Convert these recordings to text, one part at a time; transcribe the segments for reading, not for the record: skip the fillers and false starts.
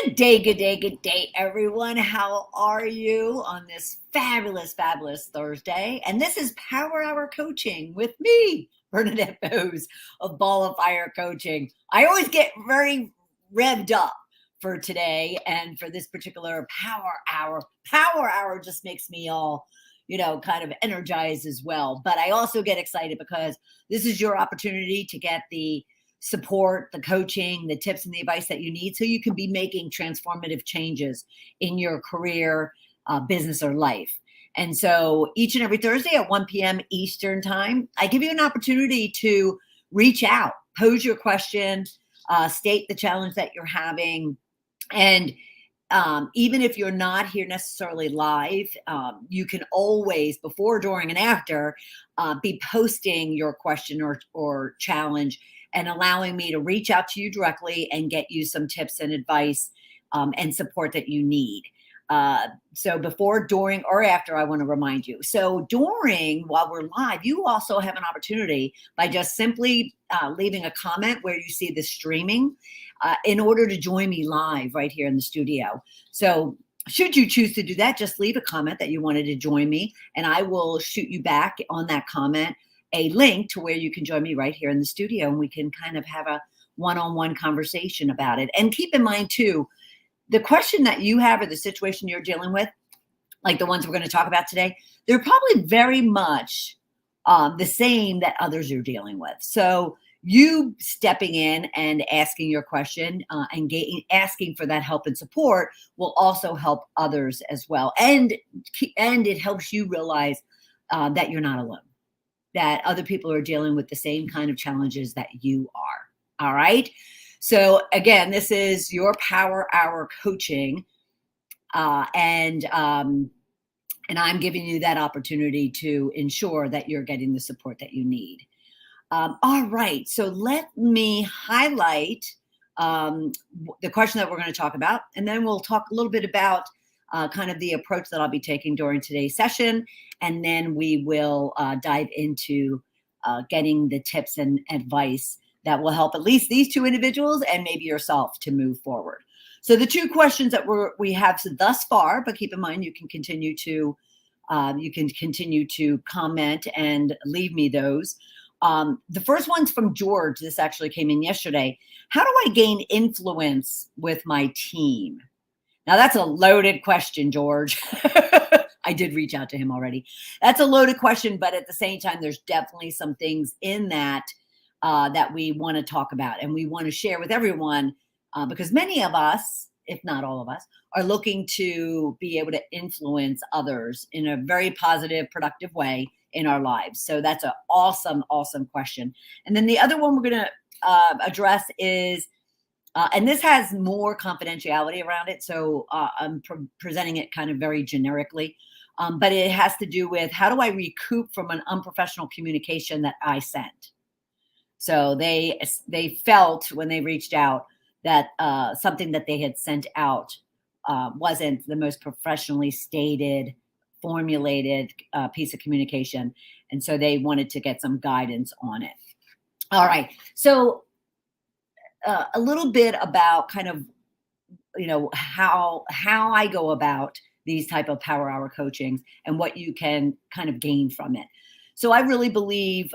Good day, everyone. How are you on this fabulous, fabulous Thursday? And this is Power Hour Coaching with me, Bernadette Boas of Ball of Fire Coaching. I always get very revved up for today and for this particular Power Hour. Power Hour just makes me all, kind of energized as well. But I also get excited because this is your opportunity to get the support, the coaching, the tips and the advice that you need so you can be making transformative changes in your career, business, or life. And so each and every Thursday at 1 p.m. Eastern time, I give you an opportunity to reach out, pose your question, state the challenge that you're having. And even if you're not here necessarily live, you can always, before, during, and after, be posting your question or challenge and allowing me to reach out to you directly and get you some tips and advice and support that you need. So before, during, or after, I want to remind you. So during, while we're live, you also have an opportunity by just simply leaving a comment where you see the streaming in order to join me live right here in the studio. So should you choose to do that, just leave a comment that you wanted to join me, and I will shoot you back on that comment a link to where you can join me right here in the studio, and we can kind of have a one-on-one conversation about it. And keep in mind too, the question that you have or the situation you're dealing with, like the ones we're going to talk about today, they're probably very much the same that others are dealing with. So you stepping in and asking your question and asking for that help and support will also help others as well. And it helps you realize that you're not alone, that other people are dealing with the same kind of challenges that you are. All right. So again, this is your Power Hour Coaching. And I'm giving you that opportunity to ensure that you're getting the support that you need. All right. So let me highlight the question that we're going to talk about, and then we'll talk a little bit about kind of the approach that I'll be taking during today's session. And then we will dive into getting the tips and advice that will help at least these two individuals and maybe yourself to move forward. So the two questions that we have thus far, but keep in mind you can continue to comment and leave me those. The first one's from George. This actually came in yesterday. How do I gain influence with my team? Now that's a loaded question, George. I did reach out to him already. That's a loaded question, but at the same time, there's definitely some things in that that we want to talk about and we want to share with everyone because many of us, if not all of us, are looking to be able to influence others in a very positive, productive way in our lives. So that's an awesome, awesome question. And then the other one we're going to address is, and this has more confidentiality around it, so I'm presenting it kind of very generically, but it has to do with how do I recoup from an unprofessional communication that I sent? So they felt when they reached out that something that they had sent out wasn't the most professionally stated, formulated piece of communication. And so they wanted to get some guidance on it. All right. So a little bit about kind of, how I go about these type of Power Hour coachings and what you can kind of gain from it. So I really believe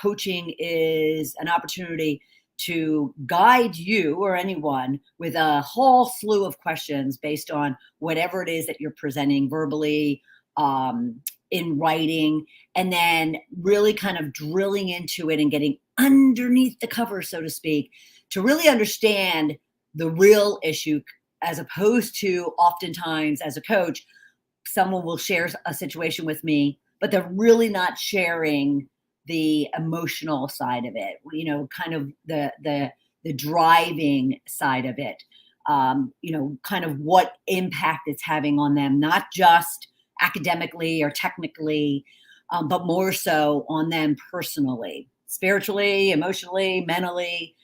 coaching is an opportunity to guide you or anyone with a whole slew of questions based on whatever it is that you're presenting verbally, in writing, and then really kind of drilling into it and getting underneath the cover, so to speak, to really understand the real issue, as opposed to oftentimes as a coach, someone will share a situation with me, but they're really not sharing the emotional side of it, kind of the driving side of it, kind of what impact it's having on them, not just academically or technically, but more so on them personally, spiritually, emotionally, mentally,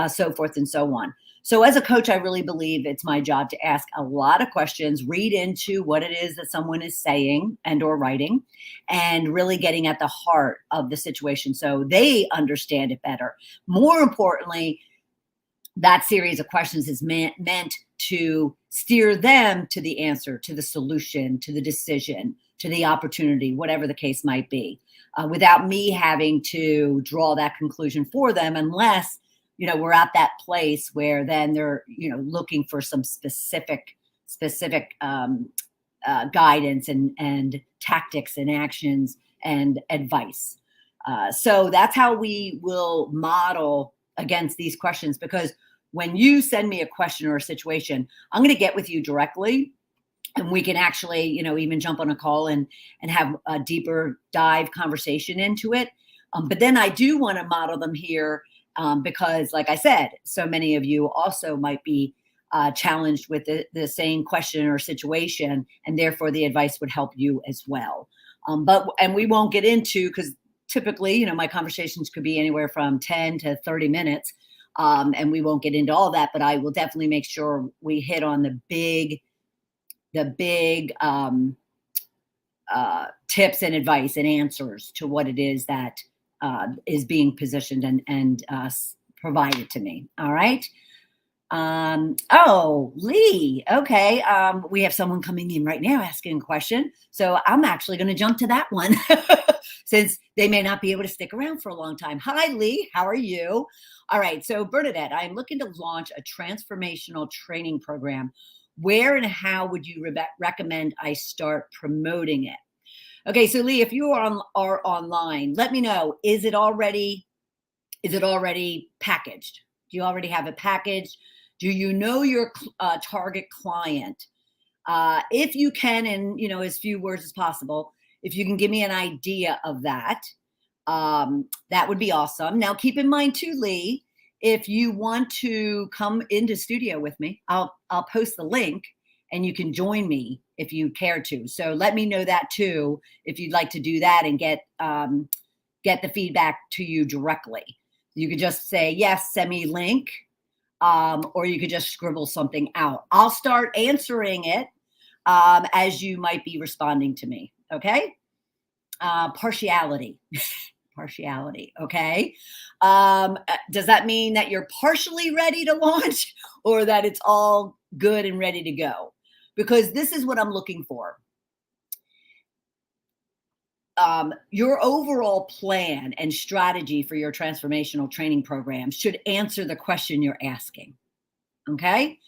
so forth and so on. So as a coach, I really believe it's my job to ask a lot of questions, read into what it is that someone is saying and or writing, and really getting at the heart of the situation so they understand it better. More importantly, that series of questions is meant to steer them to the answer, to the solution, to the decision, to the opportunity, whatever the case might be, without me having to draw that conclusion for them, unless, we're at that place where then they're, looking for some specific guidance and tactics and actions and advice. So that's how we will model against these questions, because when you send me a question or a situation, I'm going to get with you directly, and we can actually, even jump on a call and have a deeper dive conversation into it. But then I do want to model them here because, like I said, so many of you also might be challenged with the same question or situation, and therefore the advice would help you as well. And we won't get into, because typically, my conversations could be anywhere from 10 to 30 minutes. And we won't get into all that, but I will definitely make sure we hit on the big tips and advice and answers to what it is that is being positioned and provided to me. All right. Oh, Lee. Okay. We have someone coming in right now asking a question. So I'm actually going to jump to that one since they may not be able to stick around for a long time. Hi, Lee. How are you? All right. So Bernadette, I'm looking to launch a transformational training program. Where and how would you recommend I start promoting it? Okay. So Lee, if you are online, let me know. Is it already packaged? Do you already have it packaged? Do you know your target client? If you can, in as few words as possible, if you can give me an idea of that, that would be awesome. Now, keep in mind too, Lee, if you want to come into studio with me, I'll post the link, and you can join me if you care to. So let me know that too, if you'd like to do that and get the feedback to you directly. You could just say, yes, send me link. Or you could just scribble something out. I'll start answering it as you might be responding to me. Okay. Partiality. Okay. Does that mean that you're partially ready to launch, or that it's all good and ready to go? Because this is what I'm looking for. Your overall plan and strategy for your transformational training program should answer the question you're asking. Okay.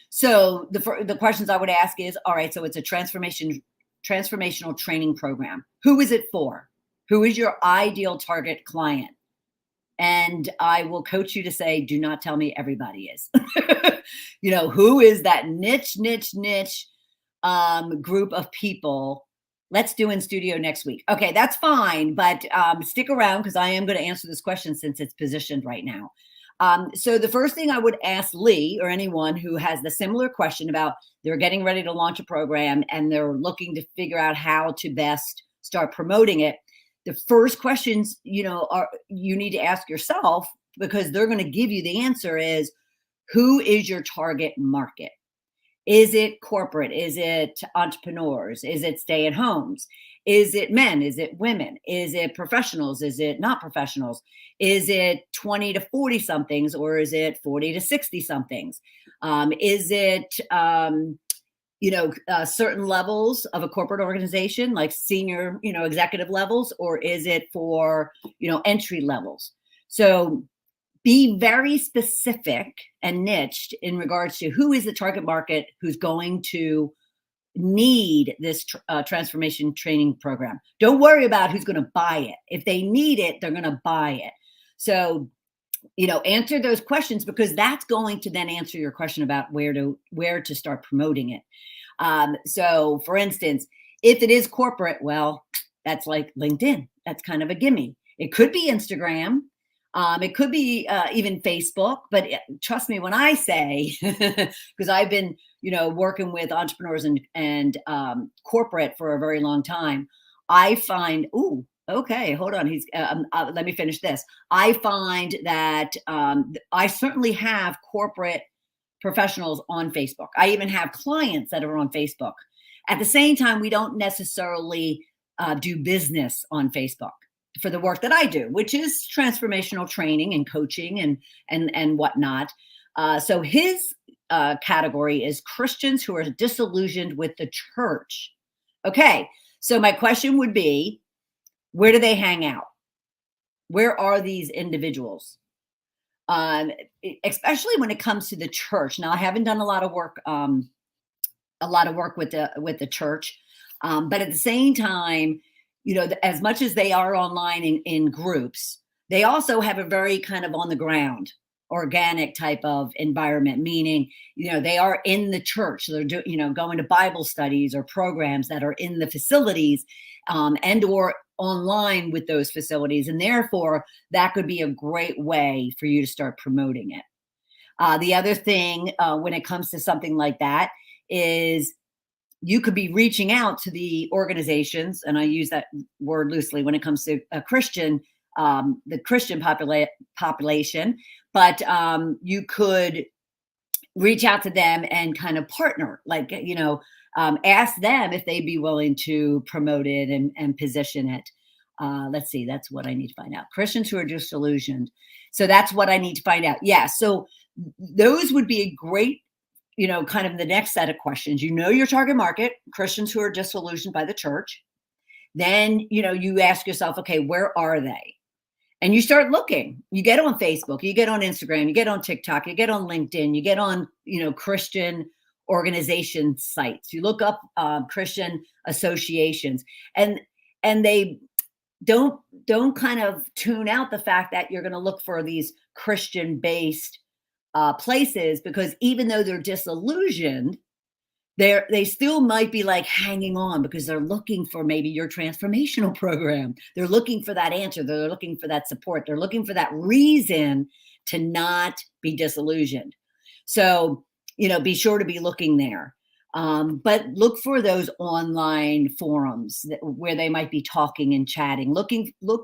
So the questions I would ask is, all right, so it's a transformational training program. Who is it for? Who is your ideal target client? And I will coach you to say, do not tell me everybody is. Who is that niche group of people? Let's do in studio next week. Okay, that's fine, but stick around, because I am going to answer this question since it's positioned right now. So the first thing I would ask Lee, or anyone who has the similar question about they're getting ready to launch a program and they're looking to figure out how to best start promoting it, the first questions, you need to ask yourself, because they're going to give you the answer, is who is your target market? Is it corporate? Is it entrepreneurs? Is it stay-at-homes? Is it men? Is it women? Is it professionals? Is it not professionals? Is it 20 to 40 somethings, or is it 40 to 60 somethings? Is it, certain levels of a corporate organization, like senior, executive levels, or is it for, entry levels? So be very specific and niched in regards to who is the target market who's going to need this transformation training program. Don't worry about who's going to buy it. If they need it, they're going to buy it. So, answer those questions, because that's going to then answer your question about where to start promoting it. So for instance, if it is corporate, well, that's like LinkedIn. That's kind of a gimme. It could be Instagram. It could be even Facebook, but trust me when I say, because I've been, working with entrepreneurs and corporate for a very long time, I find, okay, hold on. Let me finish this. I find that I certainly have corporate professionals on Facebook. I even have clients that are on Facebook. At the same time, we don't necessarily do business on Facebook for the work that I do, which is transformational training and coaching and whatnot. So his category is Christians who are disillusioned with the church. Okay, so my question would be, where do they hang out? Where are these individuals? Especially when it comes to the church. Now, I haven't done a lot of work with the church, but at the same time, as much as they are online in groups, they also have a very kind of on the ground, organic type of environment, meaning, they are in the church. They're going to Bible studies or programs that are in the facilities, and or online with those facilities. And therefore, that could be a great way for you to start promoting it. The other thing, when it comes to something like that, is you could be reaching out to the organizations, and I use that word loosely when it comes to a Christian, the Christian population, but you could reach out to them and kind of partner, like, ask them if they'd be willing to promote it and position it. Let's see, that's what I need to find out. Christians who are disillusioned. So that's what I need to find out. Yeah. So those would be a great, kind of the next set of questions. Your target market, Christians who are disillusioned by the church. Then, you ask yourself, okay, where are they? And you start looking. You get on Facebook, you get on Instagram, you get on TikTok, you get on LinkedIn, you get on, Christian organization sites. You look up Christian associations, and they don't kind of tune out the fact that you're going to look for these Christian-based places, because even though they're disillusioned, they still might be like hanging on because they're looking for maybe your transformational program. They're looking for that answer. They're looking for that support. They're looking for that reason to not be disillusioned. So, be sure to be looking there. But look for those online forums where they might be talking and chatting. Look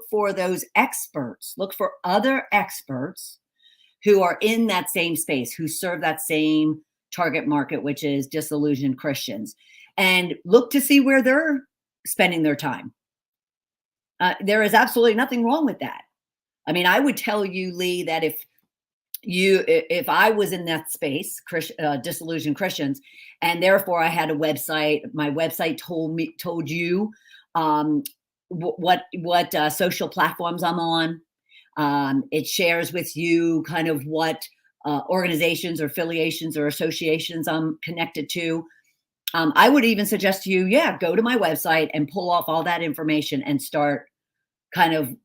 for those experts. Look for other experts who are in that same space, who serve that same target market, which is disillusioned Christians, and look to see where they're spending their time. There is absolutely nothing wrong with that. I mean, I would tell you, Lee, that if I was in that space, disillusioned Christians, and therefore I had a website, my website told you what social platforms I'm on. It shares with you kind of what organizations or affiliations or associations I'm connected to. I would even suggest to you, go to my website and pull off all that information and start kind of,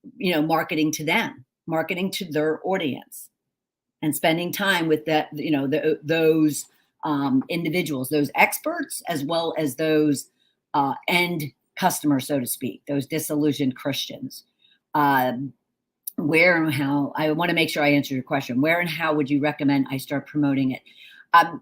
marketing to them, marketing to their audience, and spending time with that, those individuals, those experts, as well as those end customers, so to speak, those disillusioned Christians. Where and how, I want to make sure I answer your question. Where and how would you recommend I start promoting it?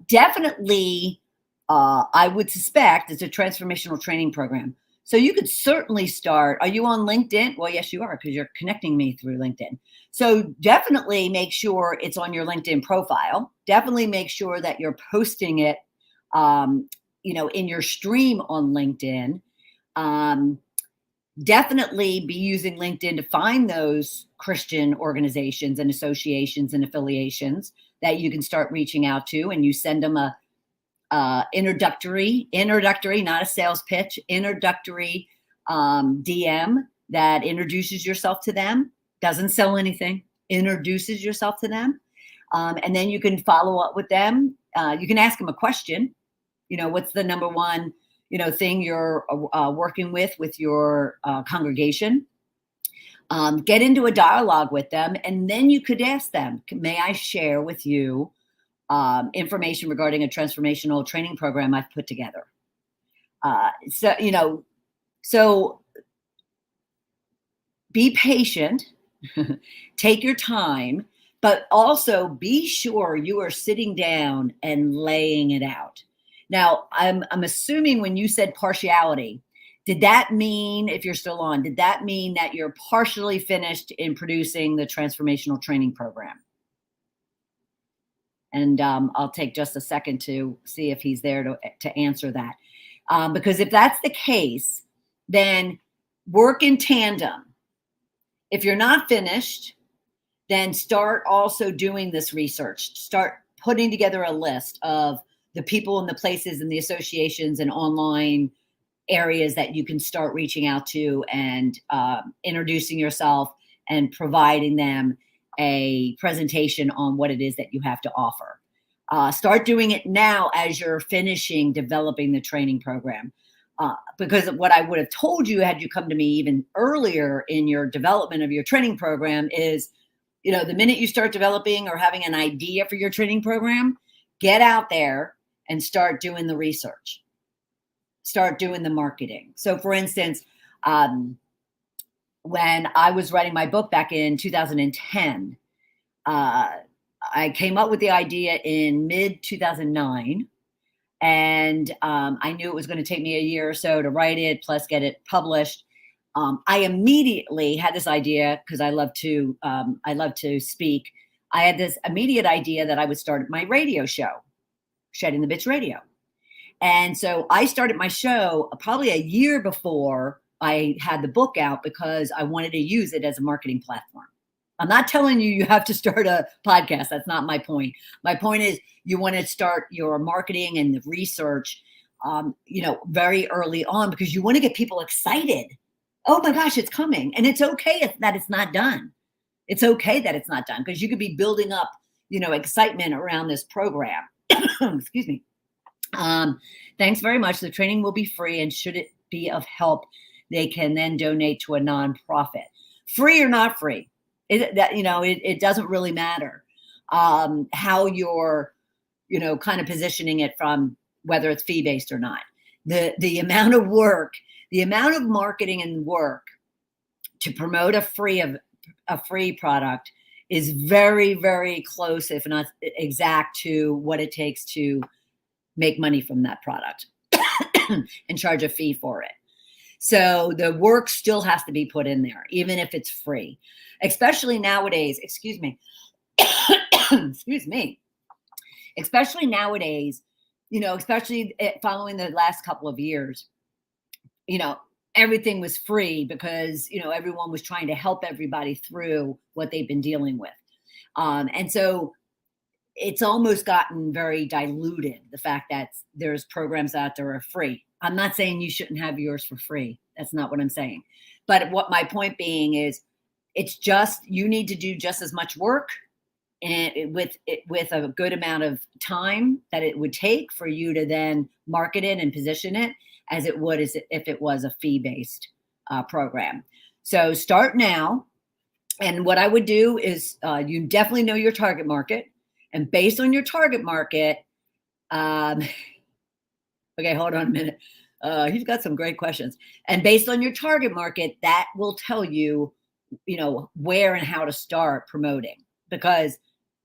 Definitely, I would suspect it's a transformational training program. So you could certainly start. Are you on LinkedIn? Well, yes, you are, because you're connecting me through LinkedIn. So definitely make sure it's on your LinkedIn profile. Definitely make sure that you're posting it, in your stream on LinkedIn. Definitely be using LinkedIn to find those Christian organizations and associations and affiliations that you can start reaching out to, and you send them a introductory, not a sales pitch, introductory DM that introduces yourself to them, doesn't sell anything, introduces yourself to them. And then you can follow up with them. You can ask them a question. What's the number one thing you're working with your congregation? Get into a dialogue with them, and then you could ask them, may I share with you information regarding a transformational training program I've put together? So be patient, take your time, but also be sure you are sitting down and laying it out. Now, I'm assuming when you said partiality, did that mean, if you're still on, did that mean that you're partially finished in producing the transformational training program? And I'll take just a second to see if he's there to answer that. Because if that's the case, then work in tandem. If you're not finished, then start also doing this research. Start putting together a list of the people and the places and the associations and online areas that you can start reaching out to and introducing yourself and providing them a presentation on what it is that you have to offer. Start doing it now as you're finishing developing the training program. Because what I would have told you had you come to me even earlier in your development of your training program is, the minute you start developing or having an idea for your training program, get out there and start doing the research. Start doing the marketing. So for instance, when I was writing my book back in 2010, I came up with the idea in mid-2009, and I knew it was going to take me a year or so to write it, plus get it published. I immediately had this idea because I love to speak. I had this immediate idea that I would start my radio show, Shedding the Bitch Radio. And so I started my show probably a year before I had the book out because I wanted to use it as a marketing platform. I'm not telling you you have to start a podcast. That's not my point. My point is you want to start your marketing and the research, very early on because you want to get people excited. Oh my gosh, it's coming. And it's okay that it's not done. It's okay that it's not done because you could be building up, excitement around this program. Excuse me. Thanks very much. The training will be free, and should it be of help, they can then donate to a nonprofit. Free or not free, it doesn't really matter how you're, kind of positioning it from whether it's fee-based or not. The amount of work, the amount of marketing and work to promote a free product is very, very close, if not exact, to what it takes to make money from that product and charge a fee for it. So the work still has to be put in there, even if it's free, especially nowadays, excuse me, especially nowadays, especially following the last couple of years, everything was free because, everyone was trying to help everybody through what they've been dealing with. And so it's almost gotten very diluted, the fact that there's programs out there are free. I'm not saying you shouldn't have yours for free. That's not what I'm saying. But what my point being is, it's just, you need to do just as much work and with a good amount of time that it would take for you to then market it and position it as it would if it was a fee-based program. So start now. And what I would do is you definitely know your target market. And based on your target market, okay, hold on a minute. He's got some great questions. And based on your target market, that will tell you, where and how to start promoting. Because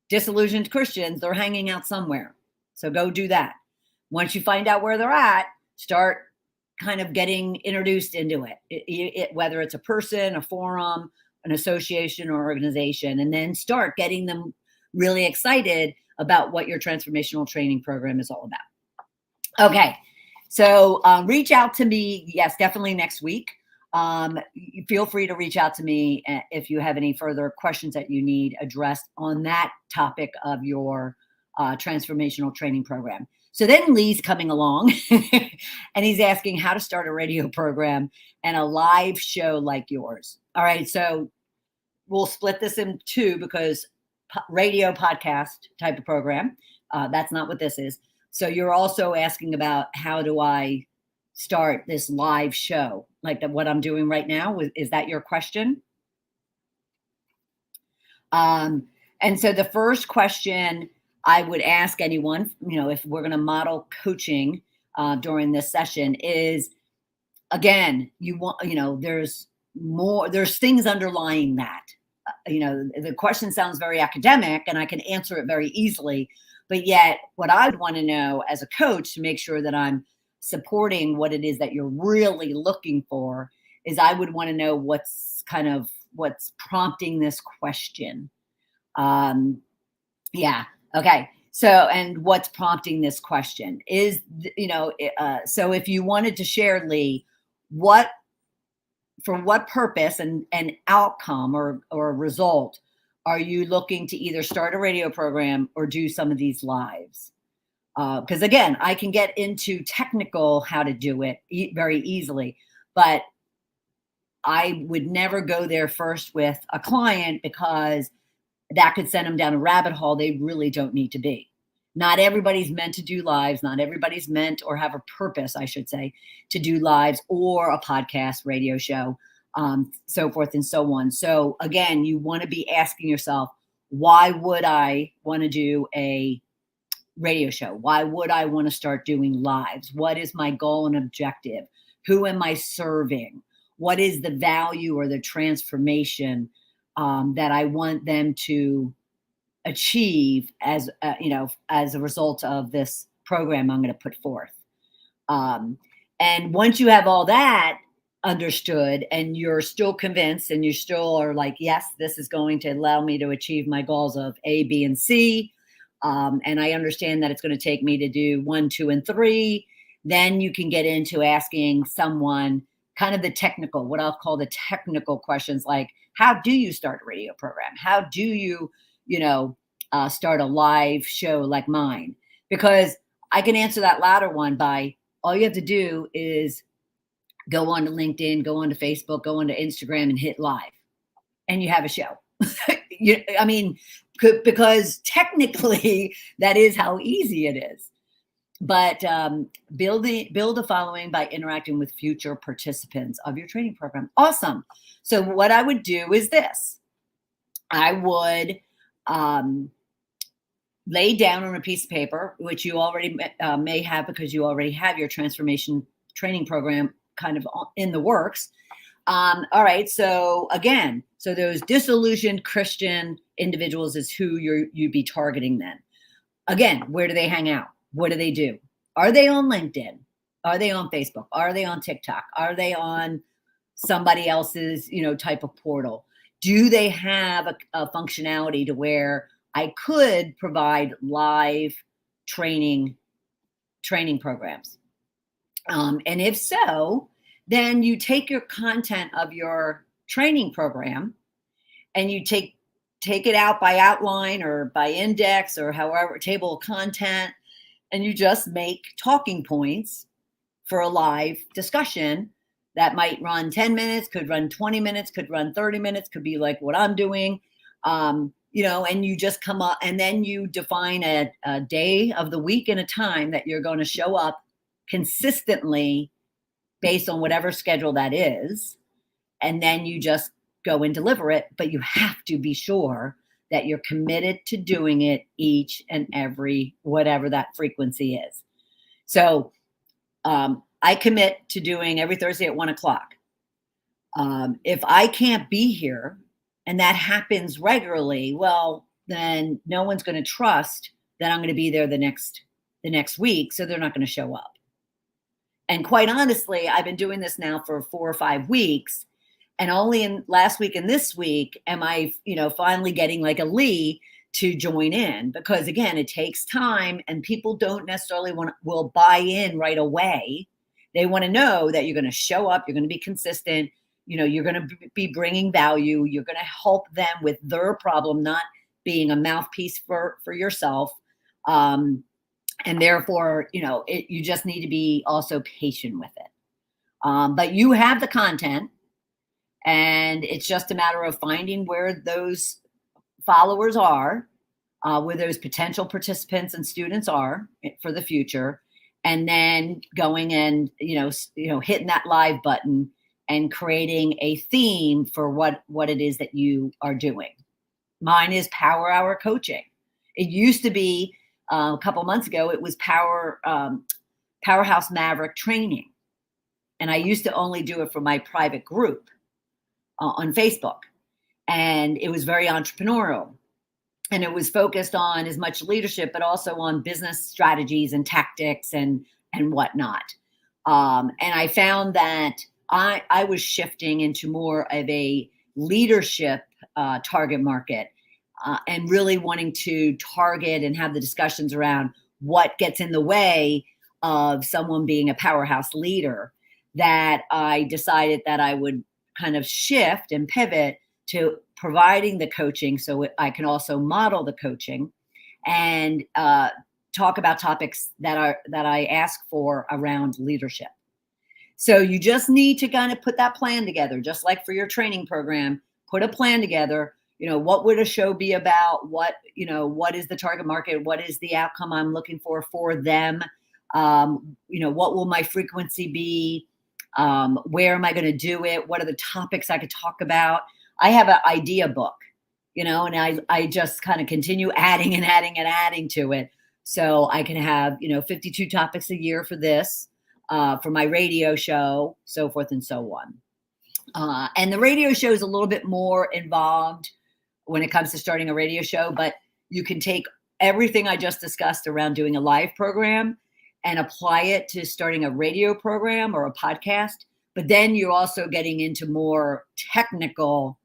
disillusioned Christians, they're hanging out somewhere. So go do that. Once you find out where they're at, start kind of getting introduced into it, whether it's a person, a forum, an association, or organization, and then start getting them really excited about what your transformational training program is all about. Okay, so reach out to me. Yes, definitely next week. Feel free to reach out to me if you have any further questions that you need addressed on that topic of your transformational training program. So then Lee's coming along and he's asking how to start a radio program and a live show like yours. All right, so we'll split this in two because radio podcast type of program. That's not what this is. So you're also asking about how do I start this live show like what I'm doing right now? Is that your question? And so the first question I would ask anyone, if we're going to model coaching during this session is, again, there's things underlying that. The question sounds very academic and I can answer it very easily, but yet what I would want to know as a coach to make sure that I'm supporting what it is that you're really looking for is I would want to know what's prompting this question. Yeah. Okay. So, and what's prompting this question is, so if you wanted to share, Lee, for what purpose and outcome or result are you looking to either start a radio program or do some of these lives? Because again, I can get into technical how to do it very easily, but I would never go there first with a client because that could send them down a rabbit hole they really don't need to be. Not everybody's meant to do lives. Not everybody's meant or have a purpose, I should say, to do lives or a podcast, radio show, so forth and so on. So again, you want to be asking yourself, why would I want to do a radio show? Why would I want to start doing lives? What is my goal and objective? Who am I serving? What is the value or the transformation that I want them to achieve as as a result of this program I'm going to put forth? And once you have all that understood and you're still convinced and you still are like, yes, this is going to allow me to achieve my goals of A, B, and C. And I understand that it's going to take me to do 1, 2, and 3. Then you can get into asking someone kind of the technical, what I'll call the technical questions, like, how do you start a radio program? How do you, start a live show like mine? Because I can answer that latter one by all you have to do is go on to LinkedIn, go on to Facebook, go on to Instagram and hit live and you have a show. Because technically that is how easy it is. But build a following by interacting with future participants of your training program. Awesome. So what I would do is this. I would lay down on a piece of paper, which you already may have because you already have your transformation training program kind of in the works. All right. So again, those disillusioned Christian individuals is who you'd be targeting then. Again, where do they hang out? What do they do? Are they on LinkedIn? Are they on Facebook? Are they on TikTok? Are they on somebody else's, type of portal? Do they have a functionality to where I could provide live training programs? And if so, then you take your content of your training program and you take it out by outline or by index or however, table of content, and you just make talking points for a live discussion that might run 10 minutes, could run 20 minutes, could run 30 minutes, could be like what I'm doing, and you just come up and then you define a day of the week and a time that you're going to show up consistently based on whatever schedule that is. And then you just go and deliver it, but you have to be sure that you're committed to doing it each and every, whatever that frequency is. So I commit to doing every Thursday at 1:00. If I can't be here and that happens regularly, well, then no one's going to trust that I'm going to be there the next week. So they're not going to show up. And quite honestly, I've been doing this now for 4 or 5 weeks. And only in last week and this week am I, finally getting like a Lee to join in, because again, it takes time and people don't necessarily will buy in right away. They want to know that you're going to show up, you're going to be consistent, you're going to be bringing value, you're going to help them with their problem, not being a mouthpiece for yourself. And therefore, you just need to be also patient with it. But you have the content. And it's just a matter of finding where those followers are, where those potential participants and students are for the future, and then going and hitting that live button and creating a theme for what it is that you are doing. Mine is Power Hour Coaching. It used to be a couple months ago. It was Powerhouse Maverick Training, and I used to only do it for my private group on Facebook. And it was very entrepreneurial. And it was focused on as much leadership, but also on business strategies and tactics and whatnot. And I found that I was shifting into more of a leadership target market and really wanting to target and have the discussions around what gets in the way of someone being a powerhouse leader, that I decided that I would kind of shift and pivot to providing the coaching so I can also model the coaching and talk about topics that I ask for around leadership. So you just need to kind of put that plan together, just like for your training program. Put a plan together. What would a show be about? What is the target market? What is the outcome I'm looking for them? What will my frequency be? Where am I going to do it? What are the topics I could talk about? I have an idea book, and I just kind of continue adding and adding and adding to it. So I can have, 52 topics a year for this, for my radio show, so forth and so on. And the radio show is a little bit more involved when it comes to starting a radio show, but you can take everything I just discussed around doing a live program and apply it to starting a radio program or a podcast. But then you're also getting into more technical.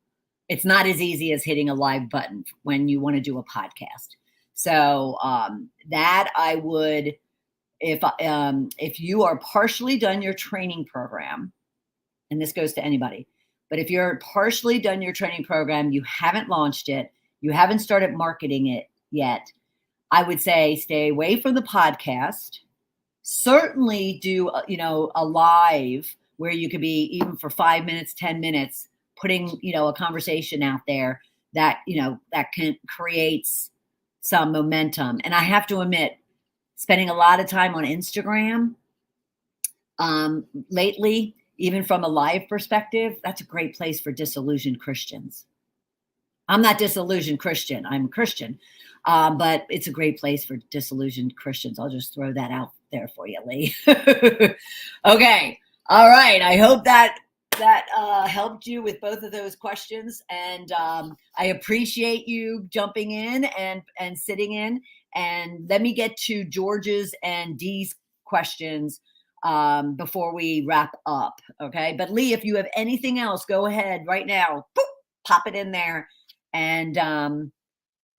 It's not as easy as hitting a live button when you want to do a podcast. So that I would, if you are partially done your training program, and this goes to anybody, but if you're partially done your training program, you haven't launched it, you haven't started marketing it yet, I would say stay away from the podcast. Certainly do, a live where you could be even for 5 minutes, 10 minutes, putting, a conversation out there that, that can creates some momentum. And I have to admit, spending a lot of time on Instagram lately, even from a live perspective, that's a great place for disillusioned Christians. I'm not disillusioned Christian. I'm Christian. But it's a great place for disillusioned Christians. I'll just throw that out there for you, Lee. Okay. All right. I hope that helped you with both of those questions. And I appreciate you jumping in and sitting in. And let me get to George's and Dee's questions before we wrap up. Okay. But Lee, if you have anything else, go ahead right now. Boop, pop it in there. And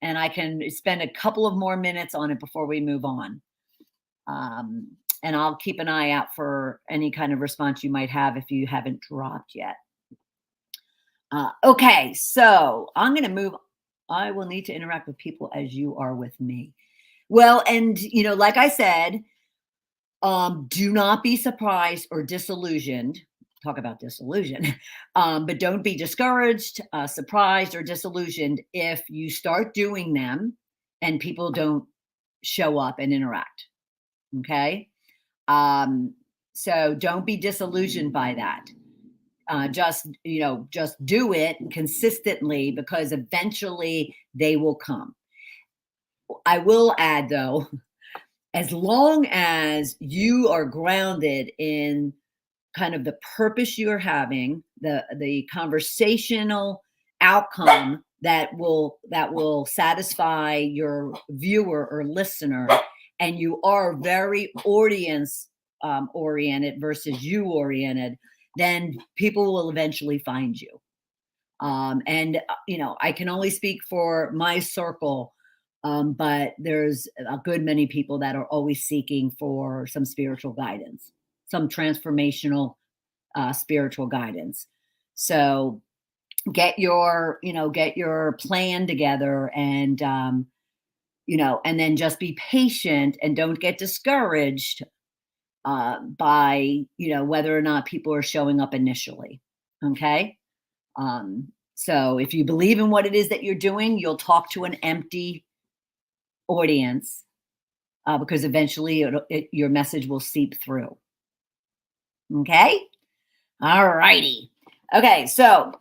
I can spend a couple of more minutes on it before we move on. And I'll keep an eye out for any kind of response you might have if you haven't dropped yet. Okay, so I'm going to move. I will need to interact with people as you are with me. Well, and, like I said, do not be surprised or disillusioned. Talk about disillusion, but don't be discouraged, surprised, or disillusioned if you start doing them and people don't show up and interact. Okay. So don't be disillusioned by that. Just do it consistently because eventually they will come. I will add though, as long as you are grounded in kind of the purpose you're having, the conversational outcome that will satisfy your viewer or listener, and you are very audience oriented versus you oriented, then people will eventually find you. And I can only speak for my circle, but there's a good many people that are always seeking for some spiritual guidance, some transformational spiritual guidance. So get your plan together and, and then just be patient and don't get discouraged by, whether or not people are showing up initially. Okay. So if you believe in what it is that you're doing, you'll talk to an empty audience because eventually your message will seep through. Okay. All righty. Okay. So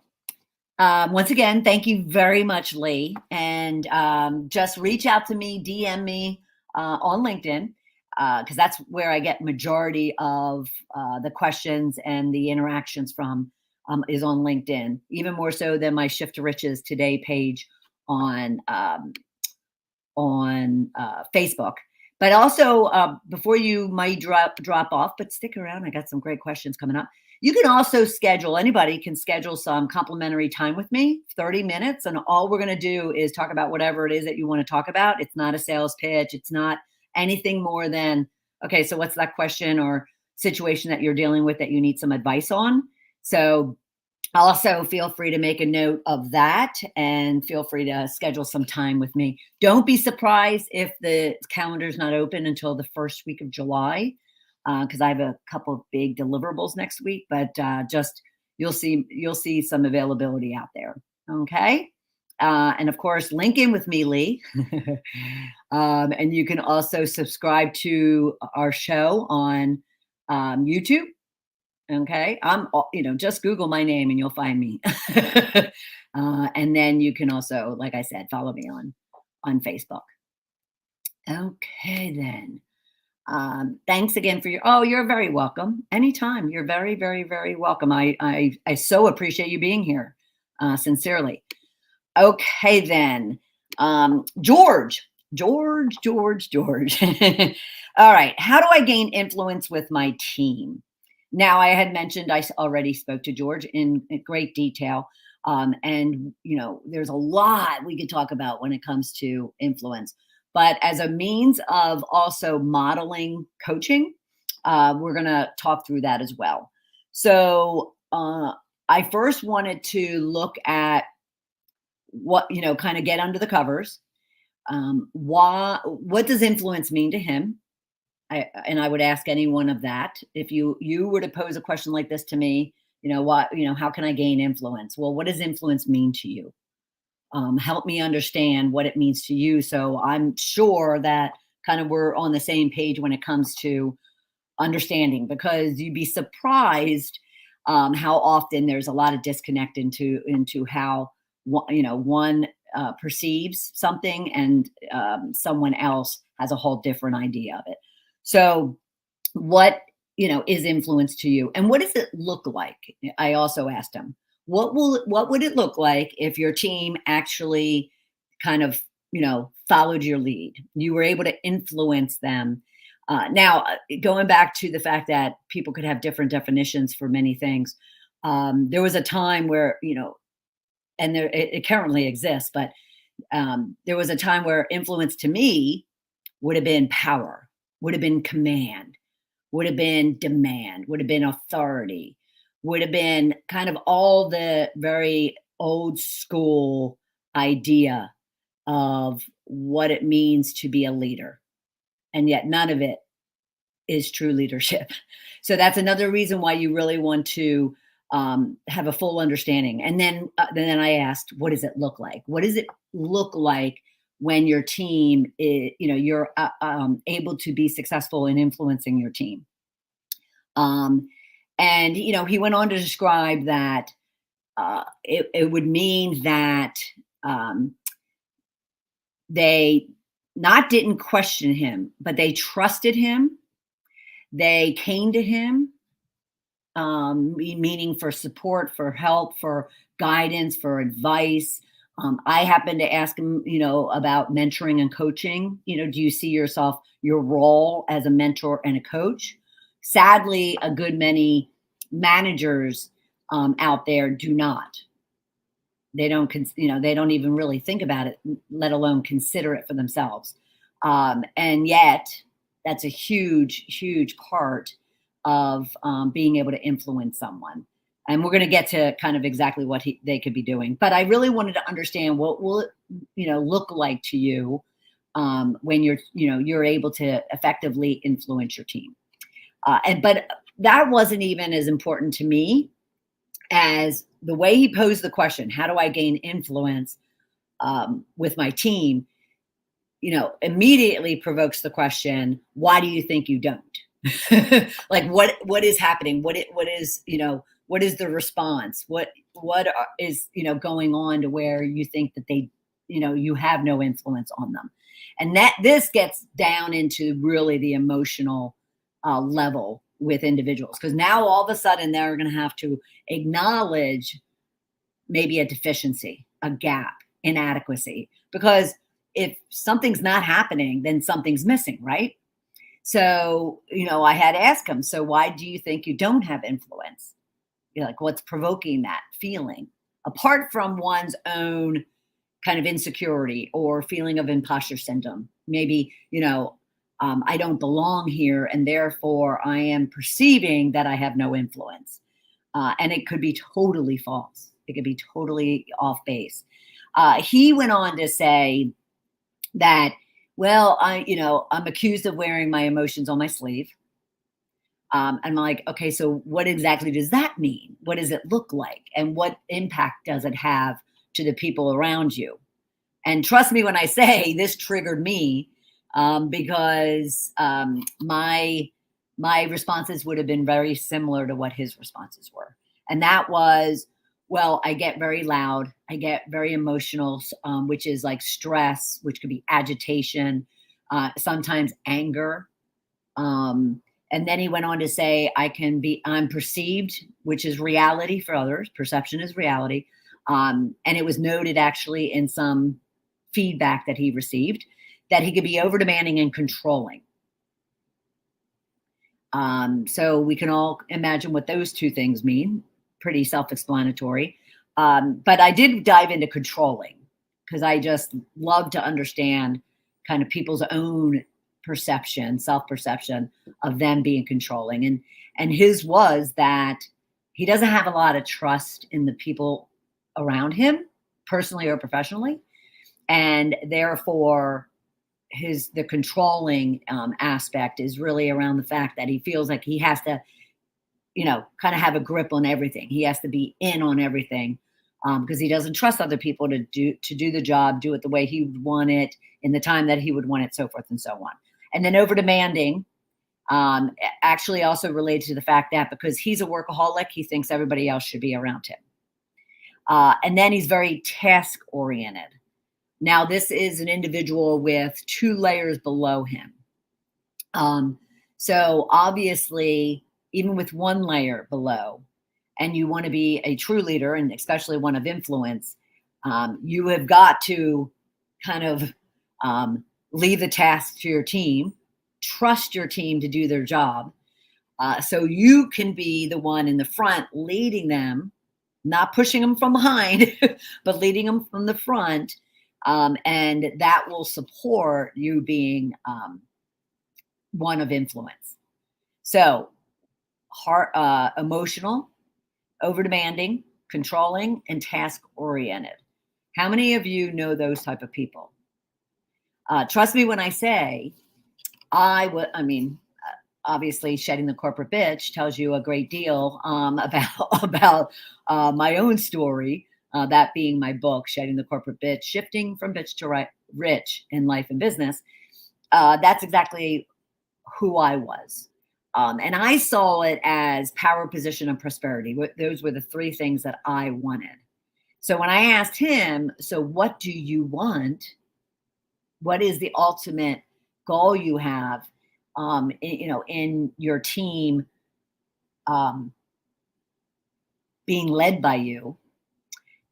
once again, thank you very much, Lee. And just reach out to me, DM me on LinkedIn, because that's where I get majority of the questions and the interactions from is on LinkedIn, even more so than my Shift to Riches Today page on Facebook. But also, before you might drop off, but stick around. I got some great questions coming up. You can also anybody can schedule some complimentary time with me, 30 minutes. And all we're going to do is talk about whatever it is that you want to talk about. It's not a sales pitch. It's not anything more than, okay, so what's that question or situation that you're dealing with that you need some advice on? So Also, feel free to make a note of that and feel free to schedule some time with me. Don't be surprised if the calendar's not open until the first week of July, because I have a couple of big deliverables next week. But just you'll see some availability out there. Okay, and of course, link in with me, Lee. And you can also subscribe to our show on YouTube. Okay. Just Google my name and you'll find me. And then you can also, like I said, follow me on Facebook. Okay, then. Thanks again for you're very welcome. Anytime. You're very, very, very welcome. I so appreciate you being here. Sincerely. Okay, then. George. George. All right. How do I gain influence with my team? Now, I had mentioned I already spoke to George in great detail. And, there's a lot we could talk about when it comes to influence. But as a means of also modeling coaching, we're going to talk through that as well. So I first wanted to look at what, kind of get under the covers. What does influence mean to him? I would ask anyone of that. If you were to pose a question like this to me, how can I gain influence? Well, what does influence mean to you? Help me understand what it means to you. So I'm sure that kind of we're on the same page when it comes to understanding, because you'd be surprised how often there's a lot of disconnect into how one perceives something and someone else has a whole different idea of it. So what, is influence to you, and what does it look like? I also asked him, what would it look like if your team actually kind of, followed your lead? You were able to influence them. Now, going back to the fact that people could have different definitions for many things. There was a time where, and it currently exists, but there was a time where influence to me would have been power, would have been command, would have been demand, would have been authority, would have been kind of all the very old school idea of what it means to be a leader. And yet none of it is true leadership. So that's another reason why you really want to have a full understanding. And then I asked, what does it look like? What does it look like when your team is, you're able to be successful in influencing your team? And, he went on to describe that it would mean that they didn't question him, but they trusted him. They came to him, meaning for support, for help, for guidance, for advice. I happened to ask him, about mentoring and coaching. Do you see your role as a mentor and a coach? Sadly, a good many managers out there do not. They don't, they don't even really think about it, let alone consider it for themselves. And yet, that's a huge, huge part of being able to influence someone. And we're going to get to kind of exactly what they could be doing. But I really wanted to understand what will it, look like to you when you're able to effectively influence your team. But that wasn't even as important to me as the way he posed the question: how do I gain influence with my team? Immediately provokes the question: why do you think you don't? Like what is happening? What is the response? What is going on to where you think that they, you have no influence on them? And that this gets down into really the emotional level with individuals, because now all of a sudden they're going to have to acknowledge maybe a deficiency, a gap, inadequacy, because if something's not happening, then something's missing, right? So, I had to ask him, so why do you think you don't have influence? Like, what's provoking that feeling? Apart from one's own kind of insecurity or feeling of imposter syndrome. Maybe, I don't belong here, and therefore I am perceiving that I have no influence. And it could be totally false. It could be totally off base. He went on to say that, well, I'm accused of wearing my emotions on my sleeve. I'm like, okay, so what exactly does that mean? What does it look like? And what impact does it have to the people around you? And trust me when I say this triggered me, because my responses would have been very similar to what his responses were. And that was, well, I get very loud. I get very emotional, which is like stress, which could be agitation, sometimes anger. And then he went on to say, I'm perceived, which is reality for others. Perception is reality. And it was noted actually in some feedback that he received that he could be over demanding and controlling. So we can all imagine what those two things mean. Pretty self-explanatory. But I did dive into controlling because I just love to understand kind of people's own perception, self-perception of them being controlling. And his was that he doesn't have a lot of trust in the people around him, personally or professionally. And therefore, the controlling aspect is really around the fact that he feels like he has to, kind of have a grip on everything. He has to be in on everything because he doesn't trust other people to do the job, do it the way he would want it in the time that he would want it, so forth and so on. And then over demanding actually also related to the fact that because he's a workaholic, he thinks everybody else should be around him. And then he's very task oriented. Now, this is an individual with 2 layers below him. So obviously, even with 1 layer below, and you want to be a true leader, and especially one of influence, you have got to kind of leave the task to your team, trust your team to do their job. So you can be the one in the front leading them, not pushing them from behind, but leading them from the front. And that will support you being one of influence. So emotional, over demanding, controlling, and task oriented. How many of you know those type of people? Trust me when I say obviously shedding the corporate bitch tells you a great deal about my own story. That being my book, Shedding the Corporate Bitch, Shifting from Bitch to Rich in Life and Business. That's exactly who I was. And I saw it as power, position, and prosperity. Those were the 3 things that I wanted. So when I asked him, so what do you want? What is the ultimate goal you have, in your team being led by you?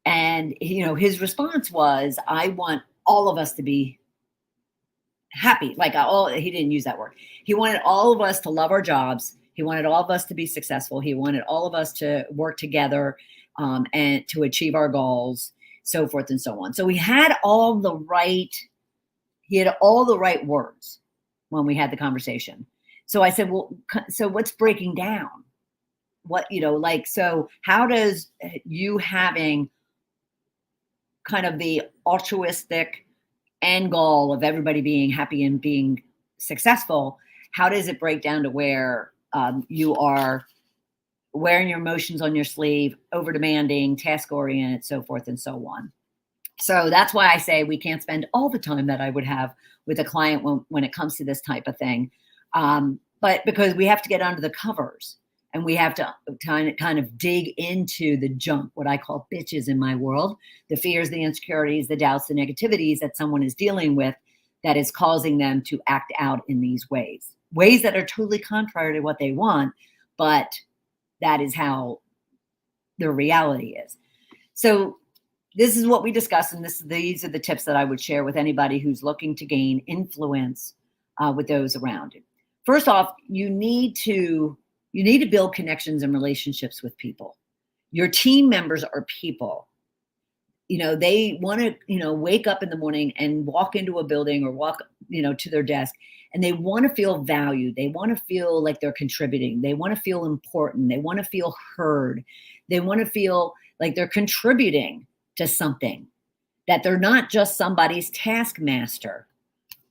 And, his response was, I want all of us to be happy. He didn't use that word. He wanted all of us to love our jobs. He wanted all of us to be successful. He wanted all of us to work together and to achieve our goals, so forth and so on. So he had all the right words when we had the conversation. So I said, well, so what's breaking down? So how does you having kind of the altruistic end goal of everybody being happy and being successful, how does it break down to where you are wearing your emotions on your sleeve, over demanding, task oriented, so forth and so on? So that's why I say we can't spend all the time that I would have with a client when it comes to this type of thing. But because we have to get under the covers and we have to kind of dig into the junk, what I call bitches in my world, the fears, the insecurities, the doubts, the negativities that someone is dealing with that is causing them to act out in these ways that are totally contrary to what they want, but that is how their reality is. So this is what we discussed, and these are the tips that I would share with anybody who's looking to gain influence with those around you. First off, you need to build connections and relationships with people. Your team members are people. they want to, wake up in the morning and walk into a building or walk, to their desk, and they want to feel valued. They want to feel like they're contributing. They want to feel important. They want to feel heard. They want to feel like they're contributing to something, that they're not just somebody's taskmaster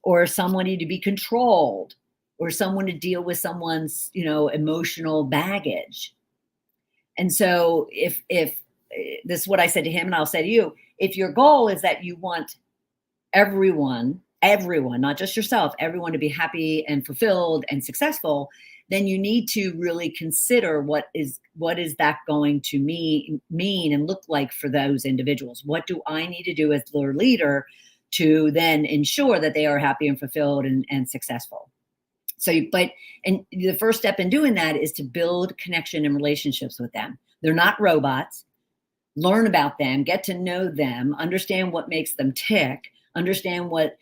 or somebody to be controlled or someone to deal with someone's, emotional baggage. And so if this is what I said to him, and I'll say to you, if your goal is that you want everyone, not just yourself, everyone to be happy and fulfilled and successful, then you need to really consider what is that going to mean and look like for those individuals. What do I need to do as their leader to then ensure that they are happy and fulfilled and successful? And the first step in doing that is to build connection and relationships with them. They're not robots. Learn about them, get to know them, understand what makes them tick, understand what,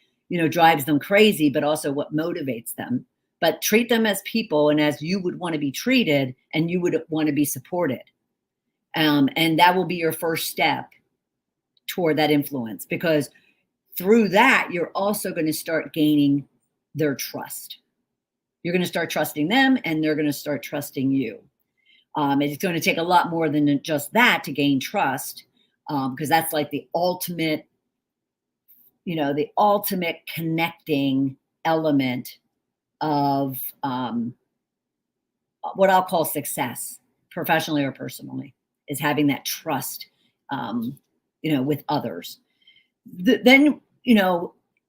drives them crazy, but also what motivates them. But treat them as people and as you would want to be treated, and you would want to be supported. And that will be your first step toward that influence, because through that, you're also going to start gaining their trust. You're going to start trusting them, and they're going to start trusting you. It's going to take a lot more than just that to gain trust, because that's like the ultimate connecting element of what I'll call success, professionally or personally, is having that trust, with others. Then,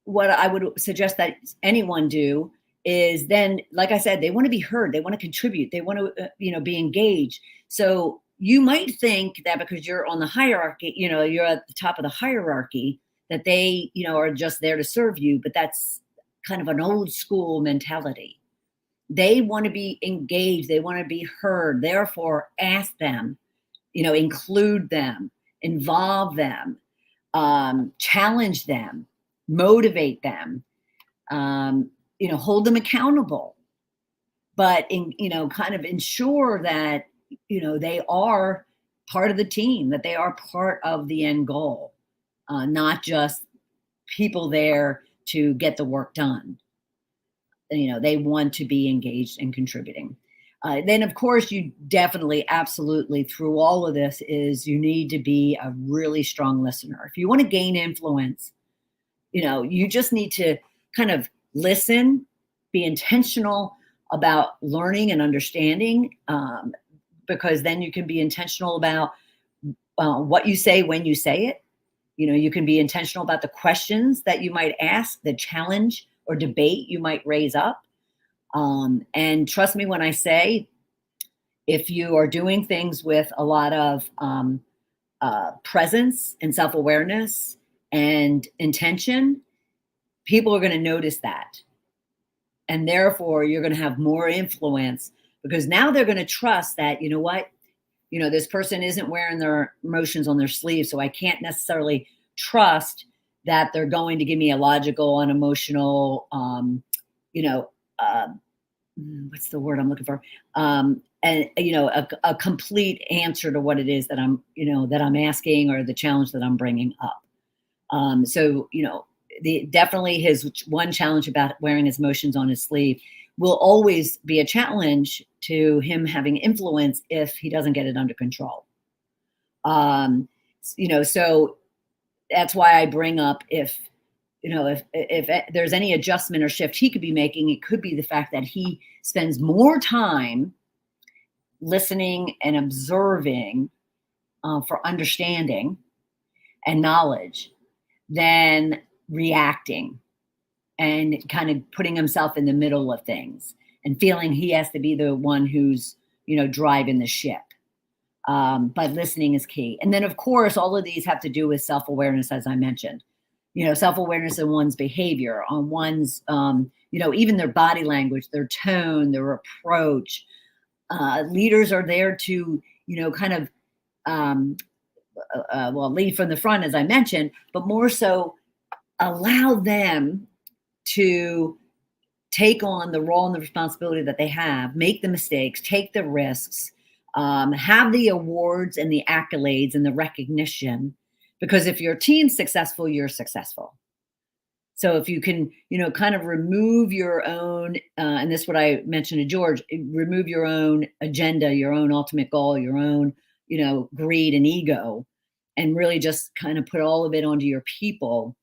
what I would suggest that anyone do is then, like I said, they want to be heard. They want to contribute. They want to, be engaged. So you might think that because you're on the hierarchy, you're at the top of the hierarchy, that they, are just there to serve you. But that's kind of an old school mentality. They want to be engaged. They want to be heard. Therefore, ask them, include them, involve them, challenge them, motivate them, hold them accountable, but kind of ensure that, they are part of the team, that they are part of the end goal, not just people there to get the work done. They want to be engaged and contributing. Then, of course, you definitely, absolutely, through all of this, is you need to be a really strong listener. If you want to gain influence, you just need to kind of listen, be intentional about learning and understanding, because then you can be intentional about what you say when you say it. You can be intentional about the questions that you might ask, the challenge or debate you might raise up. And trust me when I say, if you are doing things with a lot of presence and self-awareness and intention, people are going to notice that. And therefore, you're going to have more influence, because now they're going to trust that, this person isn't wearing their emotions on their sleeve. So I can't necessarily trust that they're going to give me a logical and emotional, what's the word I'm looking for? And, a complete answer to what it is that I'm asking, or the challenge that I'm bringing up. Definitely his one challenge about wearing his emotions on his sleeve will always be a challenge to him having influence if he doesn't get it under control. So that's why I bring up, if there's any adjustment or shift he could be making, it could be the fact that he spends more time listening and observing for understanding and knowledge than reacting and kind of putting himself in the middle of things and feeling he has to be the one who's, driving the ship. But listening is key. And then, of course, all of these have to do with self-awareness, as I mentioned. Self-awareness in one's behavior, on one's, even their body language, their tone, their approach. Leaders are there to, kind of, lead from the front, as I mentioned, but more so allow them to take on the role and the responsibility that they have, make the mistakes, take the risks, have the awards and the accolades and the recognition Because if your team's successful, you're successful. So if you can, kind of remove your own, and this is what I mentioned to George, remove your own agenda, your own ultimate goal, your own, greed and ego, and really just kind of put all of it onto your people,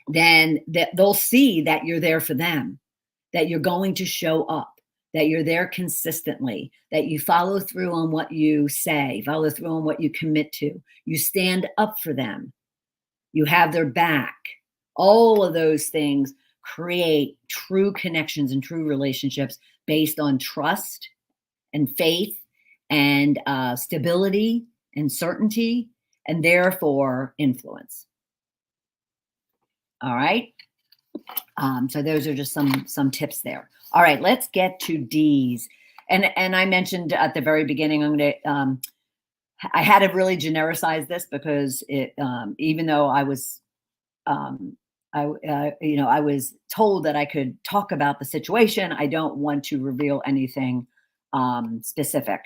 then they'll see that you're there for them, that you're going to show up, that you're there consistently, that you follow through on what you say, follow through on what you commit to, you stand up for them, you have their back. All of those things create true connections and true relationships based on trust and faith and stability and certainty, and therefore influence. All right. So those are just some tips there. All right, let's get to D's. And I mentioned at the very beginning, I had to really genericize this because even though I was I was told that I could talk about the situation, I don't want to reveal anything specific.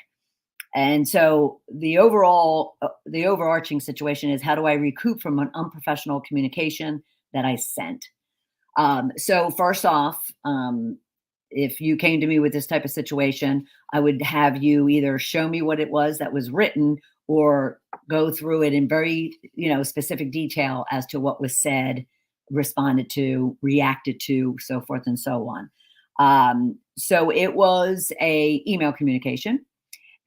And so the overarching situation is, how do I recoup from an unprofessional communication that I sent? So first off, if you came to me with this type of situation, I would have you either show me what it was that was written, or go through it in very, specific detail as to what was said, responded to, reacted to, so forth and so on. So it was a email communication,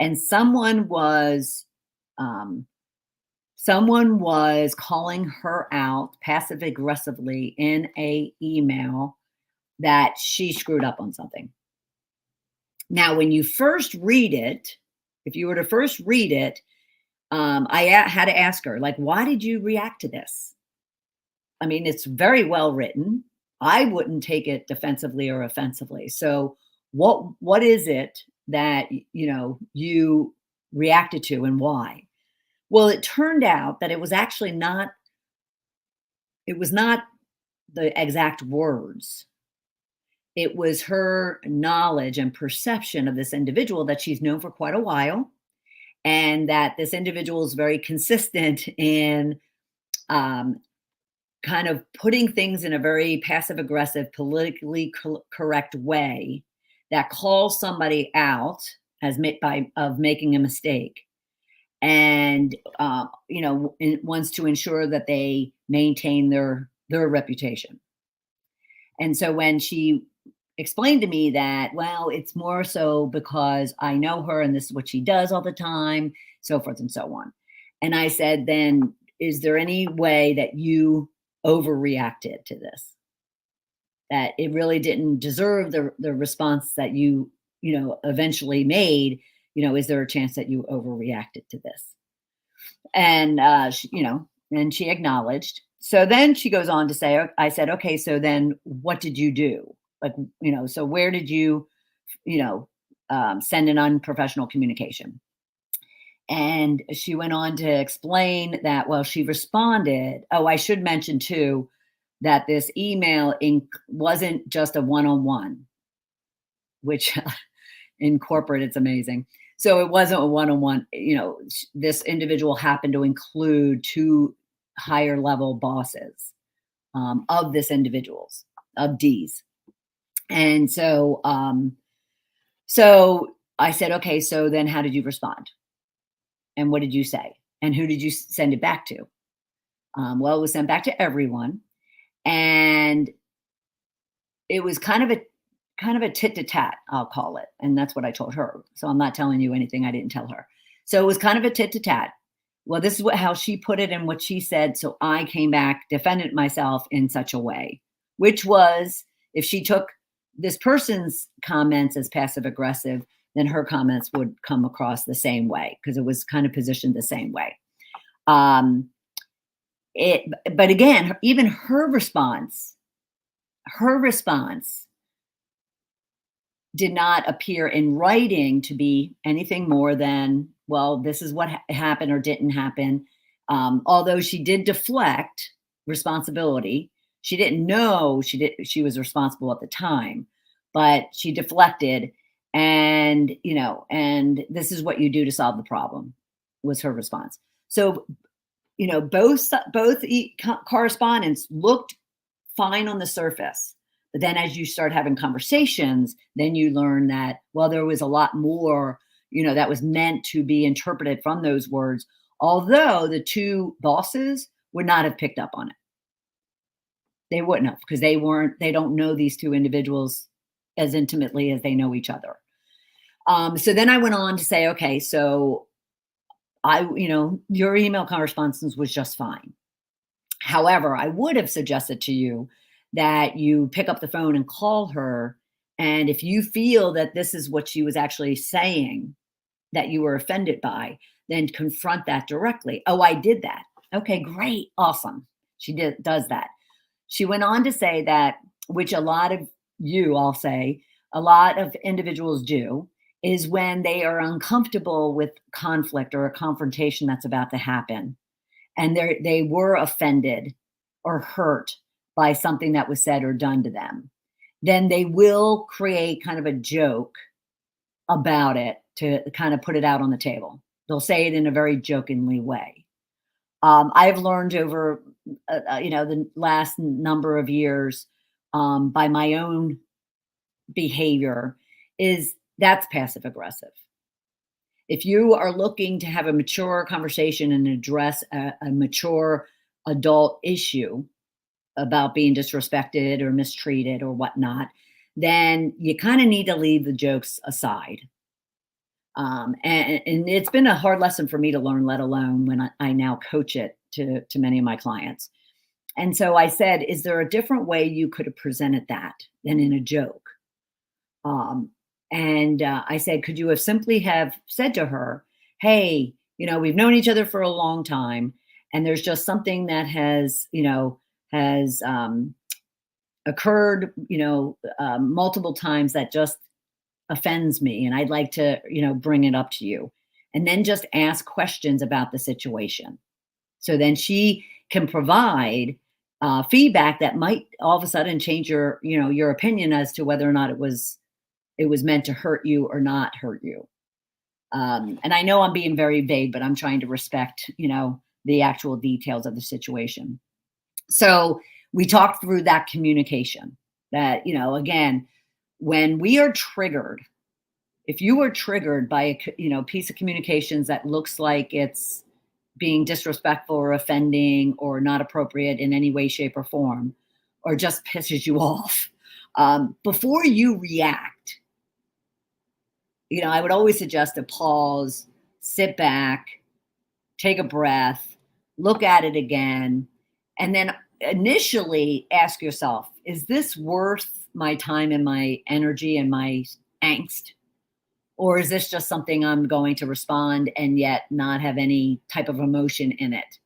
and someone was calling her out passive aggressively in a email that she screwed up on something. Now, when you first read it, if you were to first read it, I had to ask her, like, why did you react to this? I mean, it's very well written. I wouldn't take it defensively or offensively. So what is it that, you reacted to, and why? Well, it turned out that it was actually not the exact words. It was her knowledge and perception of this individual that she's known for quite a while, and that this individual is very consistent in kind of putting things in a very passive aggressive, politically correct way that calls somebody out of making a mistake, and wants to ensure that they maintain their reputation. And so when she explained to me that, well, it's more so because I know her and this is what she does all the time, so forth and so on. And I said, then is there any way that you overreacted to this? That it really didn't deserve the response that you eventually made? Is there a chance that you overreacted to this? And and she acknowledged. So then she goes on to say, I said, okay, so then what did you do? Like, so where did you, send an unprofessional communication? And she went on to explain that, well, she responded. Oh, I should mention too, that this email wasn't just a one-on-one, which in corporate, it's amazing. So it wasn't a one-on-one, this individual happened to include two higher level bosses of this individual's, of D's. And so, so I said, okay, so then how did you respond? And what did you say? And who did you send it back to? Well, it was sent back to everyone. And it was kind of a tit to tat, I'll call it. And that's what I told her. So I'm not telling you anything I didn't tell her. So it was kind of a tit to tat. Well, this is how she put it and what she said. So I came back, defended myself in such a way, which was, if she took this person's comments as passive aggressive, then her comments would come across the same way, because it was kind of positioned the same way. But again, even her response did not appear in writing to be anything more than, well, this is what happened or didn't happen. Although she did deflect responsibility, she didn't know she was responsible at the time, but she deflected, and and this is what you do to solve the problem, was her response. So both correspondents looked fine on the surface. But then as you start having conversations, then you learn that, well, there was a lot more, that was meant to be interpreted from those words, although the two bosses would not have picked up on it. They wouldn't have, because they don't know these two individuals as intimately as they know each other. So then I went on to say, okay, so your email correspondence was just fine. However, I would have suggested to you that you pick up the phone and call her. And if you feel that this is what she was actually saying that you were offended by, then confront that directly. Oh, I did that. Okay, great. Awesome. She does that. She went on to say that, which a lot of individuals do, is when they are uncomfortable with conflict or a confrontation that's about to happen, and they were offended or hurt by something that was said or done to them, then they will create kind of a joke about it to kind of put it out on the table. They'll say it in a very jokingly way. I've learned over, the last number of years, by my own behavior, is that's passive aggressive. If you are looking to have a mature conversation and address a mature adult issue about being disrespected or mistreated or whatnot, then you kind of need to leave the jokes aside. And it's been a hard lesson for me to learn, let alone when I now coach it to many of my clients. And so I said, is there a different way you could have presented that than in a joke? And I said, could you have simply have said to her, hey, we've known each other for a long time, and there's just something that has occurred, multiple times that just offends me, and I'd like to, bring it up to you. And then just ask questions about the situation. So then she can provide feedback that might all of a sudden change your opinion as to whether or not it was meant to hurt you or not hurt you. And I know I'm being very vague, but I'm trying to respect, the actual details of the situation. So we talked through that communication that, again, when we are triggered, if you are triggered by a piece of communications that looks like it's being disrespectful or offending or not appropriate in any way, shape, or form, or just pisses you off, before you react, I would always suggest to pause, sit back, take a breath, look at it again, and then initially ask yourself, is this worth my time and my energy and my angst? Or is this just something I'm going to respond and yet not have any type of emotion in it?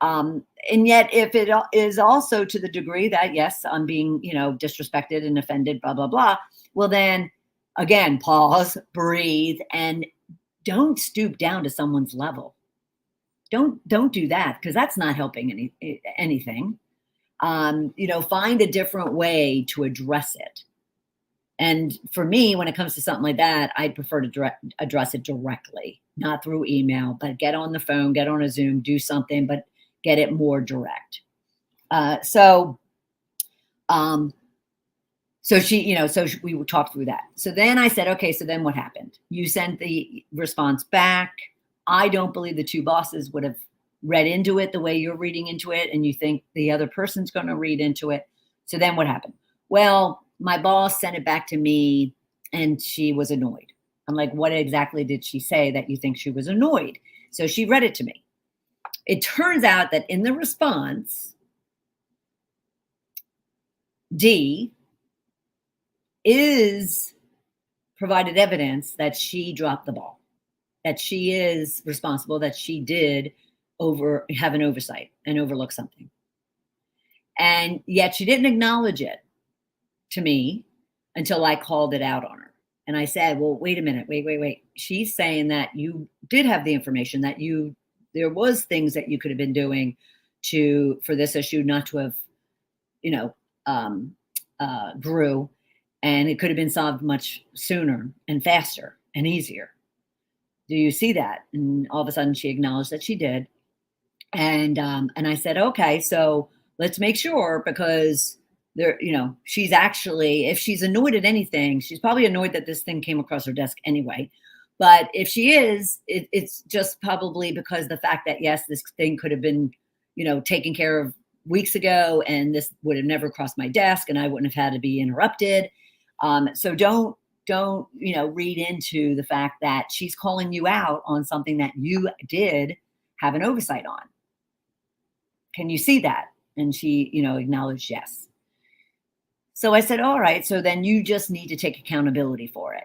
And yet, if it is also to the degree that, yes, I'm being, disrespected and offended, blah, blah, blah, well, then again, pause, breathe, and don't stoop down to someone's level. Don't do that, because that's not helping anything. Find a different way to address it. And for me, when it comes to something like that, I prefer to address it directly, not through email, but get on the phone, get on a Zoom, do something, but get it more direct. So we would talk through that. So then I said, okay, so then what happened? You sent the response back. I don't believe the two bosses would have read into it the way you're reading into it, and you think the other person's going to read into it. So then what happened? Well, my boss sent it back to me, and she was annoyed. I'm like, what exactly did she say that you think she was annoyed? So she read it to me. It turns out that in the response, D is provided evidence that she dropped the ball, that she is responsible, that she did have an oversight and overlook something. And yet she didn't acknowledge it to me until I called it out on her. And I said, well, wait a minute, wait. She's saying that you did have the information, that there was things that you could have been doing for this issue not to have, grew, and it could have been solved much sooner and faster and easier. Do you see that? And all of a sudden she acknowledged that she did. And I said, okay, so let's make sure, because there, she's actually, if she's annoyed at anything, she's probably annoyed that this thing came across her desk anyway. But if she is, it's just probably because the fact that, yes, this thing could have been, taken care of weeks ago, and this would have never crossed my desk, and I wouldn't have had to be interrupted. So don't read into the fact that she's calling you out on something that you did have an oversight on. Can you see that? And she, acknowledged yes. So I said, all right, so then you just need to take accountability for it.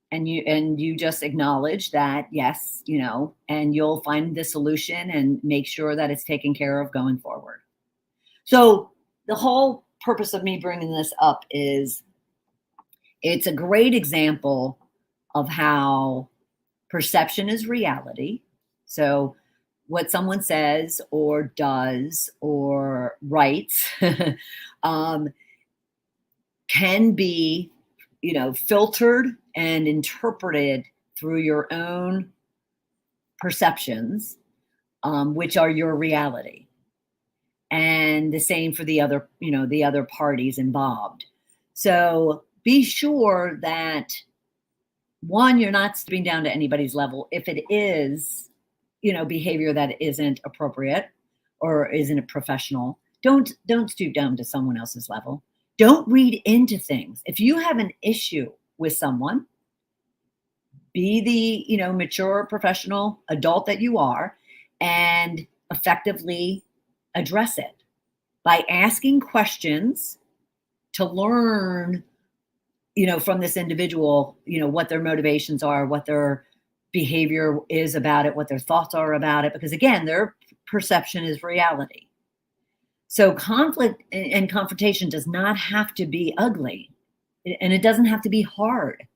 And you just acknowledge that, yes, and you'll find the solution and make sure that it's taken care of going forward. So the whole purpose of me bringing this up is it's a great example of how perception is reality. So what someone says or does or writes can be, filtered and interpreted through your own perceptions, which are your reality. And the same for the other, the other parties involved. So be sure that, one, you're not stooping down to anybody's level. If it is, behavior that isn't appropriate or isn't professional, don't stoop down to someone else's level. Don't read into things. If you have an issue with someone, be the, mature professional adult that you are, and effectively address it by asking questions to learn, from this individual, what their motivations are, what their behavior is about it, what their thoughts are about it, because again, their perception is reality. So conflict and confrontation does not have to be ugly, and it doesn't have to be hard.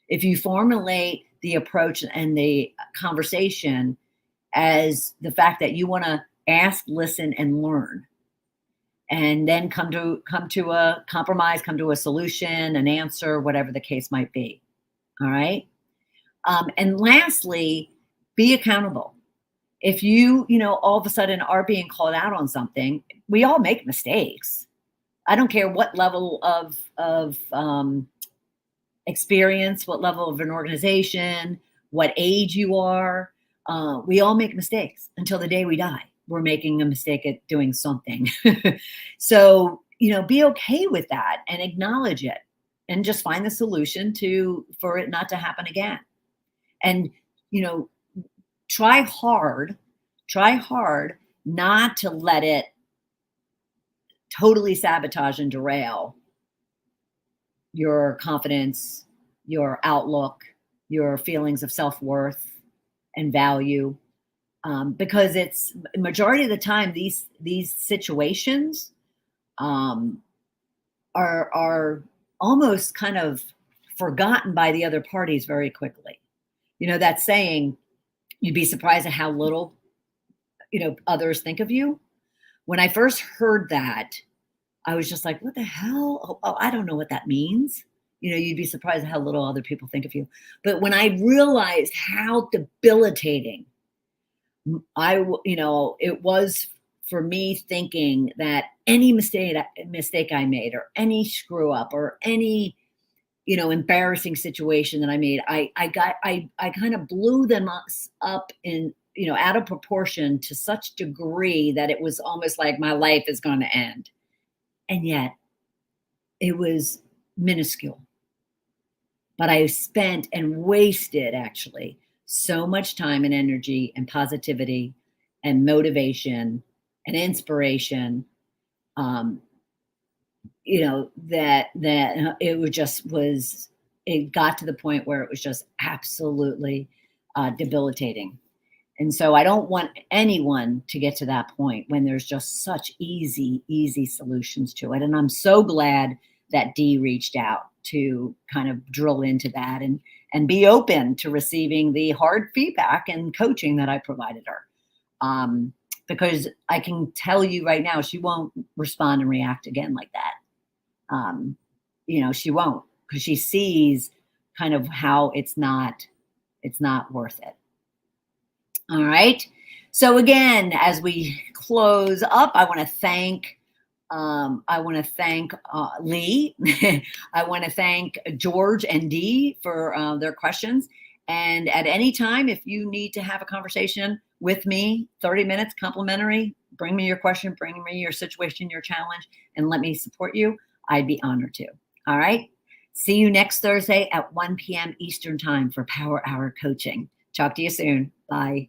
If you formulate the approach and the conversation as the fact that you want to ask, listen, and learn, and then come to a compromise, come to a solution, an answer, whatever the case might be. All right. And lastly, be accountable. If you, all of a sudden are being called out on something, we all make mistakes. I don't care what level of experience, what level of an organization, what age you are. We all make mistakes until the day we die. We're making a mistake at doing something. So, be okay with that and acknowledge it, and just find the solution for it not to happen again. And, try hard not to let it totally sabotage and derail your confidence, your outlook, your feelings of self-worth and value. Because it's majority of the time, these situations are almost kind of forgotten by the other parties very quickly. That saying, you'd be surprised at how little, others think of you. When I first heard that, I was just like, what the hell? Oh, I don't know what that means. You'd be surprised at how little other people think of you. But when I realized how debilitating it was for me, thinking that any mistake I made, or any screw up, or any, embarrassing situation that I made, I kind of blew them up in, out of proportion to such degree that it was almost like my life is going to end. And yet it was minuscule. But I spent and wasted, actually, so much time and energy and positivity and motivation and inspiration, that it got to the point where it was just absolutely debilitating. And so I don't want anyone to get to that point when there's just such easy solutions to it. And I'm so glad that Dee reached out to kind of drill into that and be open to receiving the hard feedback and coaching that I provided her. Because I can tell you right now, she won't respond and react again like that. She won't, because she sees kind of how it's not worth it. All right. So again, as we close up, I want to thank Lee. I want to thank George and Dee for their questions. And at any time, if you need to have a conversation with me, 30 minutes, complimentary, bring me your question, bring me your situation, your challenge, and let me support you, I'd be honored to. All right. See you next Thursday at 1 p.m. Eastern Time for Power Hour Coaching. Talk to you soon. Bye.